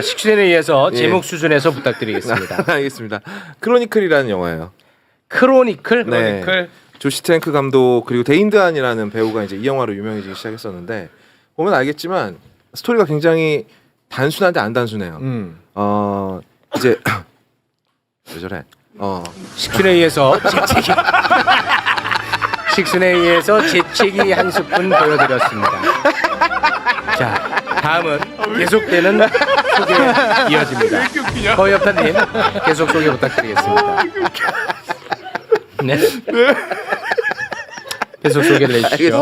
식신에 의해서 예. 제목 수준에서 부탁드리겠습니다. 알겠습니다. 크로니클이라는 영화예요. 크로니클? 네. 조시 트랭크 감독 그리고 데인드한이라는 배우가 이제 이 영화로 유명해지기 시작했었는데 보면 알겠지만 스토리가 굉장히 단순한데 안 단순해요. 이제 왜 저래? 식신에 의해서 재채기 식신에 의해서 재채기 한 스푼 보여드렸습니다. 자, 다음은 계속되는 소개 이어집니다. 허여파님 계속 소개 부탁드리겠습니다. 네. 계속 소개를 해주시죠.